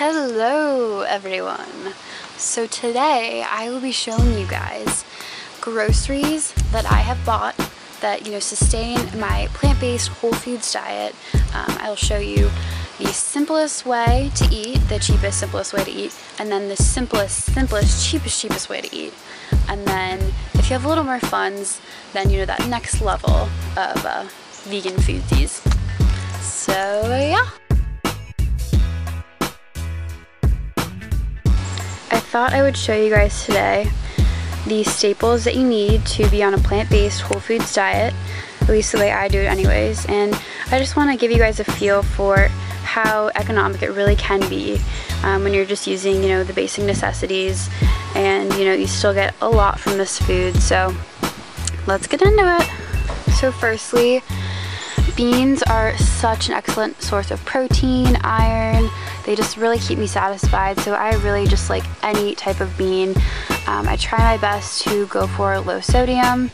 Hello everyone! So today I will be showing you guys groceries that I have bought that sustain my plant-based whole foods diet. I'll show you the simplest way to eat, the cheapest, simplest way to eat, and then the simplest, cheapest way to eat. And then if you have a little more funds, then that next level of vegan foodsies. So yeah. I thought I would show you guys today the staples that you need to be on a plant-based whole foods diet, at least the way I do it anyways. And I just want to give you guys a feel for how economic it really can be when you're just using the basic necessities, and you still get a lot from this food. So let's get into it. So firstly, beans are such an excellent source of protein, iron. They just really keep me satisfied, so I really just like any type of bean. I try my best to go for low sodium.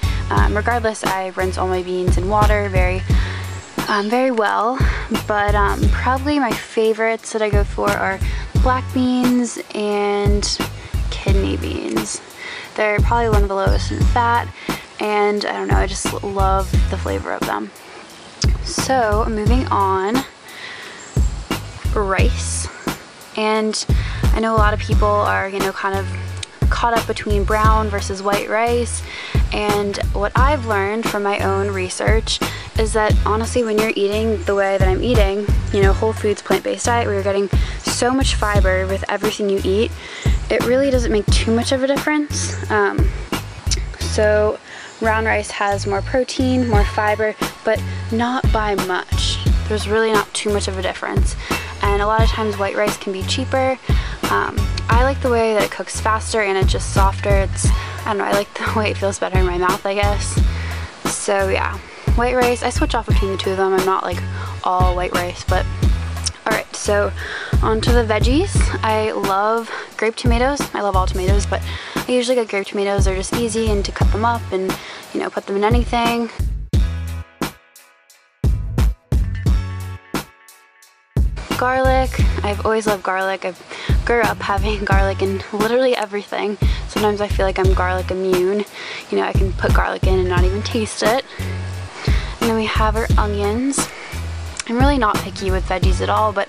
Regardless, I rinse all my beans in water very well, but probably my favorites that I go for are black beans and kidney beans. They're probably one of the lowest in fat, and I don't know, I just love the flavor of them. So moving on, rice. And I know a lot of people are kind of caught up between brown versus white rice, and what I've learned from my own research is that honestly, when you're eating the way that I'm eating, whole foods plant-based diet, where you're getting so much fiber with everything you eat, it really doesn't make too much of a difference. So brown rice has more protein, more fiber, but not by much. There's really not too much of a difference. And a lot of times white rice can be cheaper. I like the way that it cooks faster and it's just softer. I don't know, I like the way it feels better in my mouth, I guess. So yeah, white rice, I switch off between the two of them. I'm not like all white rice, but alright, so on to the veggies. I love grape tomatoes. I love all tomatoes, but I usually get grape tomatoes. They're just easy and to cut them up and put them in anything. Garlic. I've always loved garlic. I grew up having garlic in literally everything. Sometimes I feel like I'm garlic immune. I can put garlic in and not even taste it. And then we have our onions. I'm really not picky with veggies at all, but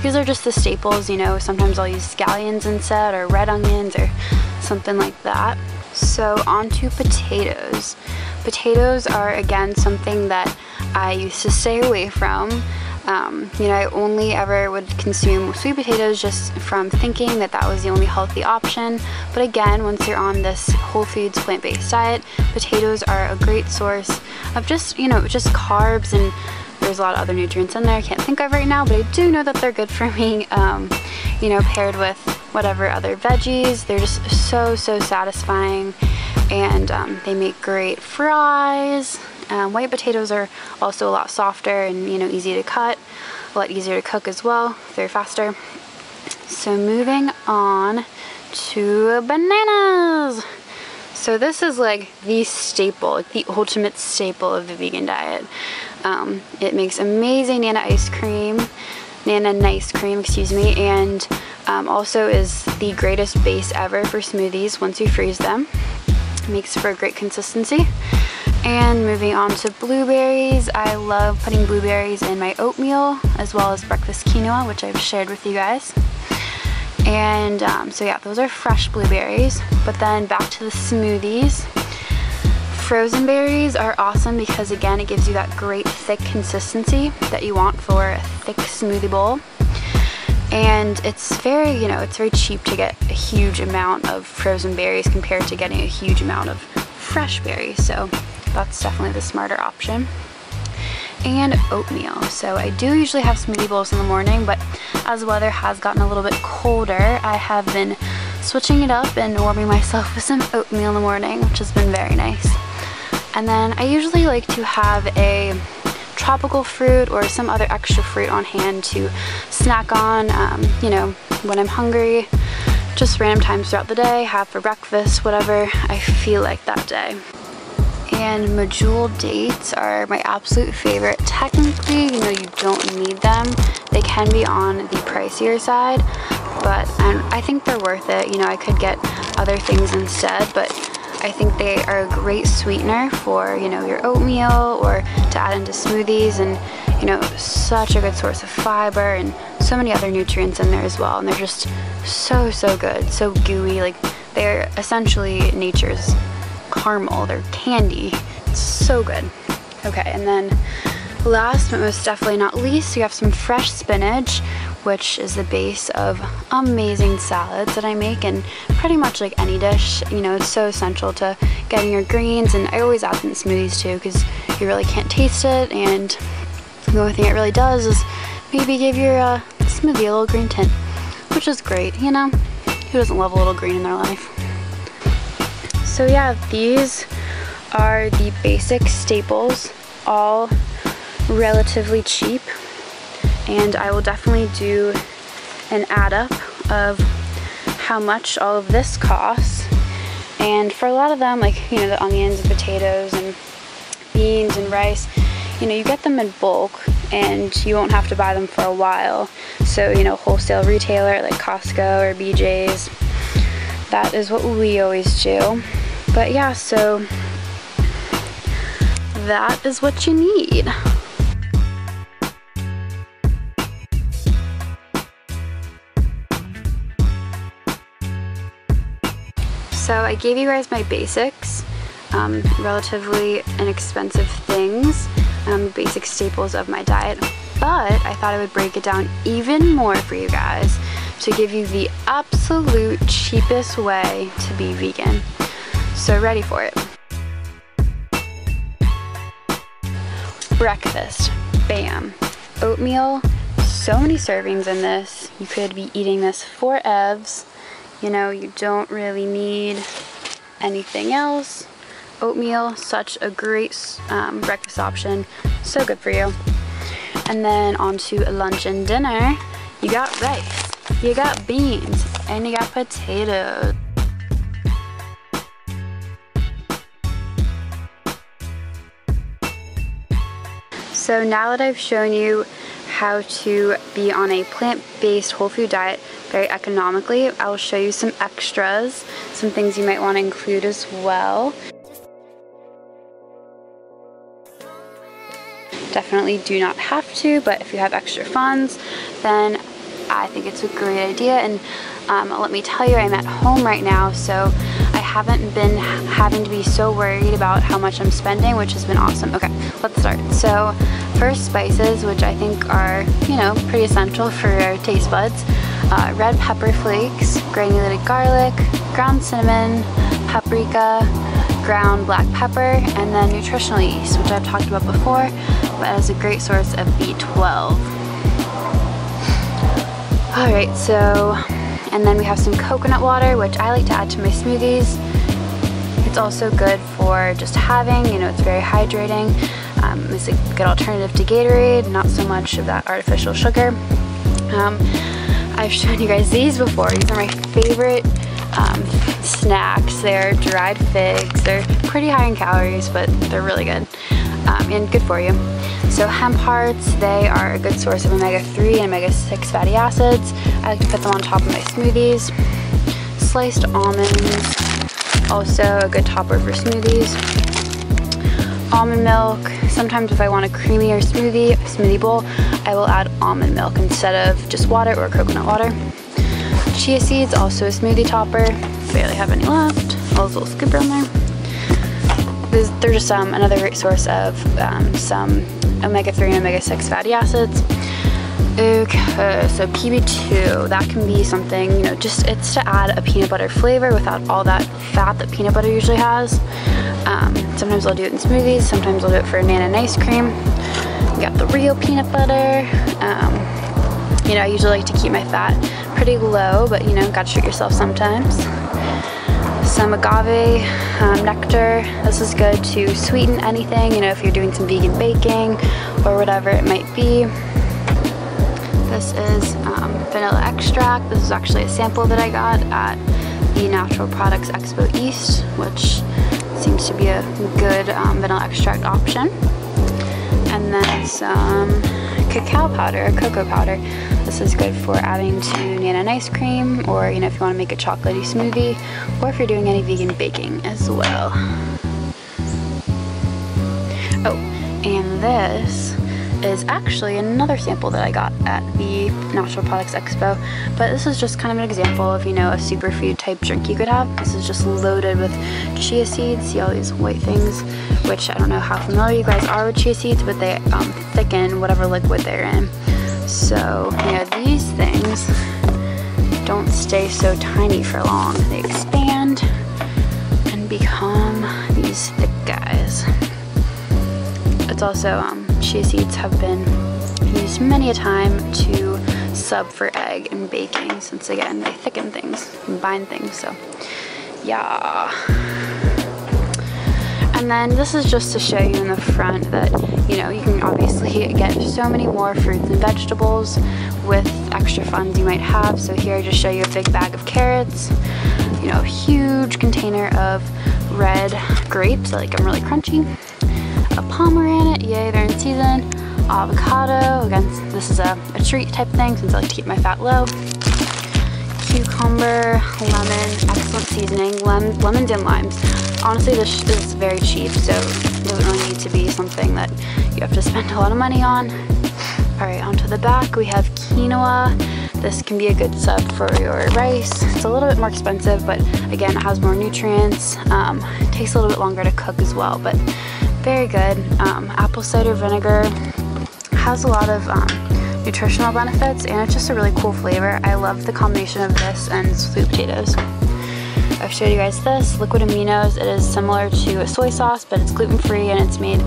these are just the staples. Sometimes I'll use scallions instead, or red onions, or something like that. So on to potatoes. Potatoes are again something that I used to stay away from. I only ever would consume sweet potatoes just from thinking that that was the only healthy option. But again, once you're on this whole foods plant-based diet, potatoes are a great source of just carbs, and there's a lot of other nutrients in there I can't think of right now, but I do know that they're good for me. Paired with whatever other veggies, they're just so satisfying, and they make great fries. White potatoes are also a lot softer and easy to cut, a lot easier to cook as well, very faster. So moving on to bananas. So this is like the staple, like the ultimate staple of the vegan diet. It makes amazing Nana nice cream, and also is the greatest base ever for smoothies once you freeze them. It makes for a great consistency. And moving on to blueberries, I love putting blueberries in my oatmeal as well as breakfast quinoa, which I've shared with you guys. And so yeah, those are fresh blueberries. But then back to the smoothies. Frozen berries are awesome because again, it gives you that great thick consistency that you want for a thick smoothie bowl. And it's very, it's very cheap to get a huge amount of frozen berries compared to getting a huge amount of fresh berries. So that's definitely the smarter option. And oatmeal. So I do usually have smoothie bowls in the morning, but as the weather has gotten a little bit colder, I have been switching it up and warming myself with some oatmeal in the morning, which has been very nice. And then I usually like to have a tropical fruit or some other extra fruit on hand to snack on, when I'm hungry, just random times throughout the day, have for breakfast, whatever I feel like that day. And medjool dates are my absolute favorite. Technically, you know, you don't need them. They can be on the pricier side, but I think they're worth it. You know, I could get other things instead, but I think they are a great sweetener for, you know, your oatmeal or to add into smoothies, and, you know, such a good source of fiber and so many other nutrients in there as well. And they're just so good, so gooey. Like, they're essentially nature's caramel. They're candy. It's so good. Okay, and then last but most definitely not least, we have some fresh spinach, which is the base of amazing salads that I make, and pretty much like any dish. You know, it's so essential to getting your greens, and I always add it in smoothies too, because you really can't taste it, and the only thing it really does is maybe give your smoothie a little green tint, which is great, you know? Who doesn't love a little green in their life? So yeah, these are the basic staples, all relatively cheap, and I will definitely do an add up of how much all of this costs. And for a lot of them, like, you know, the onions and potatoes and beans and rice, you know, you get them in bulk and you won't have to buy them for a while. So, you know, wholesale retailer like Costco or BJ's, that is what we always do. But yeah, so that is what you need. So I gave you guys my basics, relatively inexpensive things, basic staples of my diet, but I thought I would break it down even more for you guys to give you the absolute cheapest way to be vegan. So ready for it. Breakfast, bam. Oatmeal, so many servings in this. You could be eating this for evs. You know, you don't really need anything else. Oatmeal, such a great breakfast option. So good for you. And then on to lunch and dinner. You got rice, you got beans, and you got potatoes. So now that I've shown you how to be on a plant-based whole food diet very economically, I will show you some extras, some things you might want to include as well. Definitely do not have to, but if you have extra funds, then I think it's a great idea. And let me tell you, I'm at home right now, so I haven't been having to be so worried about how much I'm spending, which has been awesome. Okay, let's start. So first, spices, which I think are, you know, pretty essential for our taste buds. Red pepper flakes, granulated garlic, ground cinnamon, paprika, ground black pepper, and then nutritional yeast, which I've talked about before, but as a great source of B12. Alright, so, and then we have some coconut water, which I like to add to my smoothies. It's also good for just having, you know, it's very hydrating. It's a good alternative to Gatorade, not so much of that artificial sugar. I've shown you guys these before. These are my favorite snacks. They're dried figs. They're pretty high in calories, but they're really good and good for you. So hemp hearts, they are a good source of omega-3 and omega-6 fatty acids. I like to put them on top of my smoothies. Sliced almonds, also a good topper for smoothies. Almond milk, sometimes if I want a creamier smoothie bowl, I will add almond milk instead of just water or coconut water. Chia seeds, also a smoothie topper. Barely have any left. All those little scooper in there. They're just another great source of some omega-3 and omega-6 fatty acids. Okay, so PB2, that can be something, you know, just it's to add a peanut butter flavor without all that fat that peanut butter usually has. Sometimes I'll do it in smoothies, sometimes I'll do it for banana and ice cream. We got the real peanut butter. You know, I usually like to keep my fat pretty low, but you know, gotta treat yourself sometimes. Some agave nectar. This is good to sweeten anything, you know, if you're doing some vegan baking or whatever it might be. This is vanilla extract. This is actually a sample that I got at the Natural Products Expo East, which is seems to be a good vanilla extract option. And then some cacao powder, or cocoa powder. This is good for adding to Nana ice cream, or if you want to make a chocolatey smoothie, or if you're doing any vegan baking as well. Oh, and this is actually another sample that I got at the Natural Products Expo, but this is just kind of an example of, a superfood type drink you could have. This is just loaded with chia seeds. See all these white things, which I don't know how familiar you guys are with chia seeds, but they thicken whatever liquid they're in. So, these things don't stay so tiny for long. They expand and become these thick guys. It's also, chia seeds have been used many a time to sub for egg and baking, since again, they thicken things and bind things, so yeah. And then this is just to show you in the front that, you can obviously get so many more fruits and vegetables with extra funds you might have. So here I just show you a big bag of carrots, a huge container of red grapes that like them really crunchy, a pomegranate, yay, they're in season, avocado, again, this is a treat type thing since I like to keep my fat low, cucumber, lemon, excellent seasoning, lemons and limes. Honestly, this is very cheap, so it doesn't really need to be something that you have to spend a lot of money on. Alright, onto the back, we have quinoa. This can be a good sub for your rice. It's a little bit more expensive, but again, it has more nutrients. It takes a little bit longer to cook as well, but very good. Apple cider vinegar has a lot of nutritional benefits, and it's just a really cool flavor. I love the combination of this and sweet potatoes. I've showed you guys this, liquid aminos. It is similar to a soy sauce, but it's gluten-free and it's made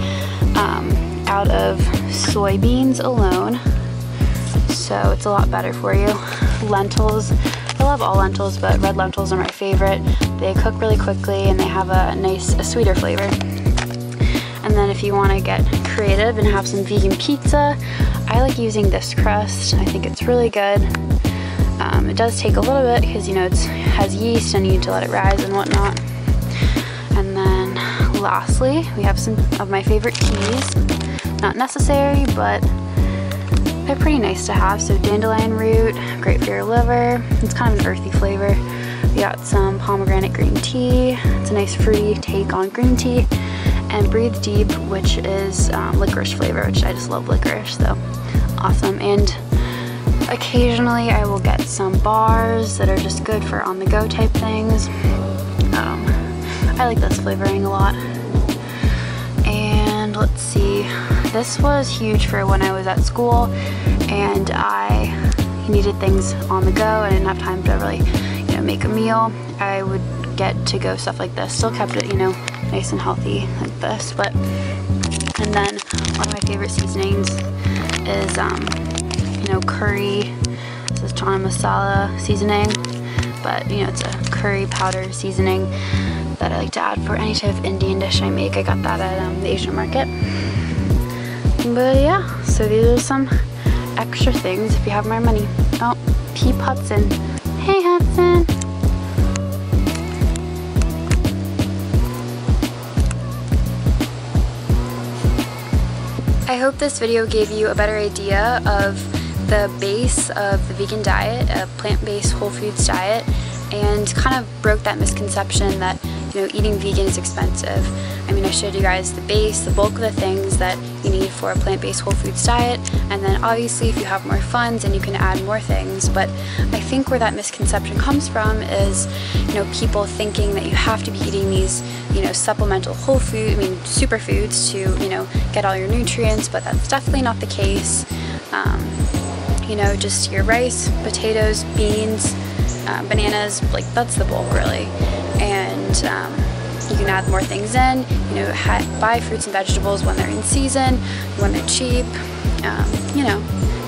out of soybeans alone. So it's a lot better for you. Lentils, I love all lentils, but red lentils are my favorite. They cook really quickly and they have a sweeter flavor. And then if you want to get creative and have some vegan pizza, I like using this crust. I think it's really good. It does take a little bit because it has yeast and you need to let it rise and whatnot. And then lastly, we have some of my favorite teas. Not necessary, but they're pretty nice to have. So dandelion root, great for your liver. It's kind of an earthy flavor. We got some pomegranate green tea. It's a nice fruity take on green tea. And Breathe Deep, which is licorice flavor, which I just love licorice, so awesome. And occasionally I will get some bars that are just good for on-the-go type things. I like this flavoring a lot. And let's see, this was huge for when I was at school and I needed things on the go and I didn't have time to really, make a meal. I would get to-go stuff like this. Still kept it, nice and healthy like this. But and then one of my favorite seasonings is curry. This is chana masala seasoning, but it's a curry powder seasoning that I like to add for any type of Indian dish I make. I got that at the Asian market. But yeah, so these are some extra things if you have more money. Oh, Peep Hudson. Hey Hudson. I hope this video gave you a better idea of the base of the vegan diet, a plant-based whole foods diet, and kind of broke that misconception that eating vegan is expensive. I mean, I showed you guys the base, the bulk of the things that you need for a plant-based whole foods diet, and then obviously if you have more funds and you can add more things. But I think where that misconception comes from is people thinking that you have to be eating these supplemental whole food, superfoods to get all your nutrients, but that's definitely not the case. Just your rice, potatoes, beans, bananas, like that's the bulk really. And you can add more things in, buy fruits and vegetables when they're in season, when they're cheap,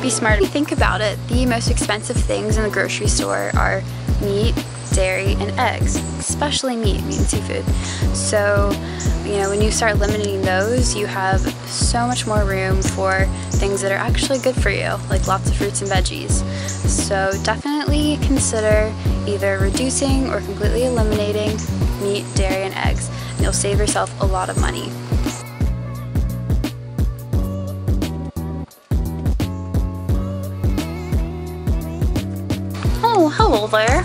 be smart. If you think about it, the most expensive things in the grocery store are meat, dairy, and eggs, especially meat and seafood. So, when you start limiting those, you have so much more room for things that are actually good for you, like lots of fruits and veggies. So definitely consider either reducing or completely eliminating meat, dairy, and eggs. You'll save yourself a lot of money. Oh, hello there.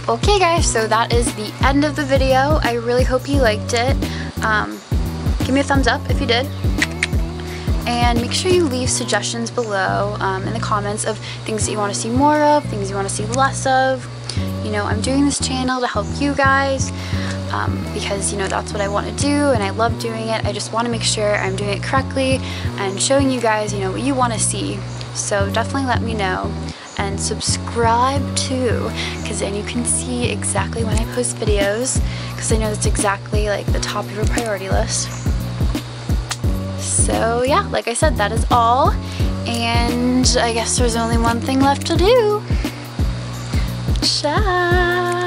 Okay guys, so that is the end of the video. I really hope you liked it. Give me a thumbs up if you did. And make sure you leave suggestions below in the comments of things that you want to see more of, things you want to see less of. You know, I'm doing this channel to help you guys because, you know, that's what I want to do and I love doing it. I just want to make sure I'm doing it correctly and showing you guys, you know, what you want to see. So definitely let me know and subscribe too, because then you can see exactly when I post videos, because I know that's exactly like the top of your priority list. So yeah, like I said, that is all, and I guess there's only one thing left to do. Ciao!